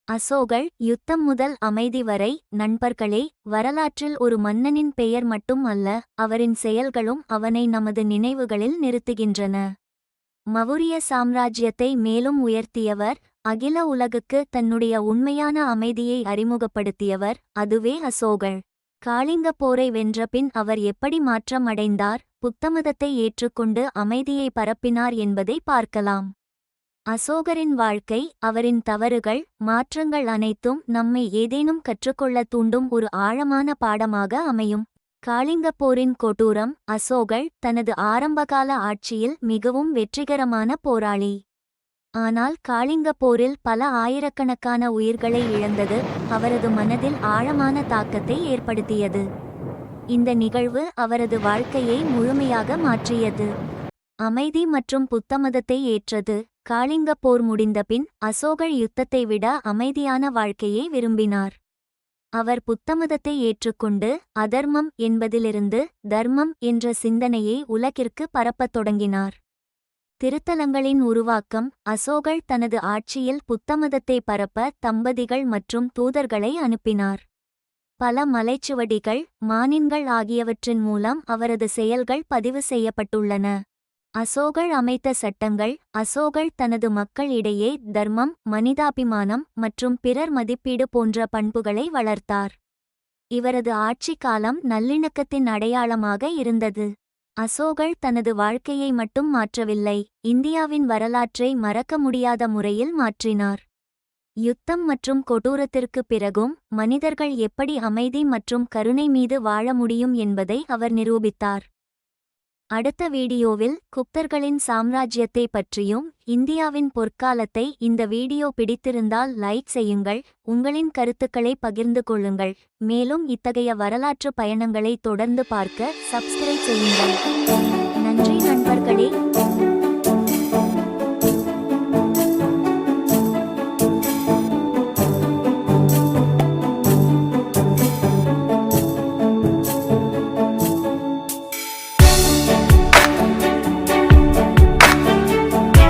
அசோகர் யுத்தம் முதல் அமைதி வரை. நண்பர்களே, வரலாற்றில் ஒரு மன்னனின் பெயர் மட்டும் அல்ல, அவரின் செயல்களும் அவனை நமது நினைவுகளில் நிறுத்துகின்றன. மவுரிய சாம்ராஜ்யத்தை மேலும் உயர்த்தியவர், அகில உலகுக்கு தன்னுடைய உண்மையான அமைதியை அறிமுகப்படுத்தியவர், அதுவே அசோகர். காளிங்க போரை வென்றபின் அவர் எப்படி மாற்றம் அடைந்தார், புத்தமதத்தை ஏற்றுக்கொண்டு அமைதியை பரப்பினார் என்பதை பார்க்கலாம். அசோகரின் வாழ்க்கை, அவரின் தவறுகள், மாற்றங்கள் அனைத்தும் நம்மை ஏதேனும் கற்றுக்கொள்ள தூண்டும் ஒரு ஆழமான பாடமாக அமையும். காளிங்கப் போரின் கொடூரம். அசோகர் தனது ஆரம்பகால ஆட்சியில் மிகவும் வெற்றிகரமான போராளி. ஆனால் காளிங்கப் போரில் பல ஆயிரக்கணக்கான உயிர்களை இழந்தது அவரது மனதில் ஆழமான தாக்கத்தை ஏற்படுத்தியது. இந்த நிகழ்வு அவரது வாழ்க்கையை முழுமையாக மாற்றியது. அமைதி மற்றும் புத்தமதத்தை ஏற்றது. காளிங்கப் போர் முடிந்தபின் அசோகர் யுத்தத்தை விட அமைதியான வாழ்க்கையை விரும்பினார். அவர் புத்தமதத்தை ஏற்றுக்கொண்டு அதர்மம் என்பதிலிருந்து தர்மம் என்ற சிந்தனையை உலகிற்கு பரப்பத் தொடங்கினார். திருத்தலங்களின் உருவாக்கம். அசோகர் தனது ஆட்சியில் புத்தமதத்தை பரப்ப தம்பதிகள் மற்றும் தூதர்களை அனுப்பினார். பல மலைச்சுவடிகள், மானின்கள் ஆகியவற்றின் மூலம் அவரது செயல்கள் பதிவு செய்யப்பட்டுள்ளன. அசோகர் அமைத்த சட்டங்கள். அசோகர் தனது மக்கள் இடையே தர்மம், மனிதாபிமானம் மற்றும் பிறர் மதிப்பீடு போன்ற பண்புகளை வளர்த்தார். இவரது ஆட்சி காலம் நல்லிணக்கத்தின் அடையாளமாக இருந்தது. அசோகர் தனது வாழ்க்கையை மட்டும் மாற்றவில்லை, இந்தியாவின் வரலாற்றை மறக்க முடியாத முறையில் மாற்றினார். யுத்தம் மற்றும் கொடூரத்திற்கு பிறகும் மனிதர்கள் எப்படி அமைதி மற்றும் கருணை மீது வாழ முடியும் என்பதை அவர் நிரூபித்தார். அடுத்த வீடியோவில் குப்தர்களின் சாம்ராஜ்யத்தை பற்றியும் இந்தியாவின் பொற்காலத்தை. இந்த வீடியோ பிடித்திருந்தால் லைக் செய்யுங்கள், உங்களின் கருத்துக்களை பகிர்ந்து கொள்ளுங்கள். மேலும் இத்தகைய வரலாற்று பயணங்களை தொடர்ந்து பார்க்க சப்ஸ்கிரைப் செய்யுங்கள். நன்றி நண்பர்களே.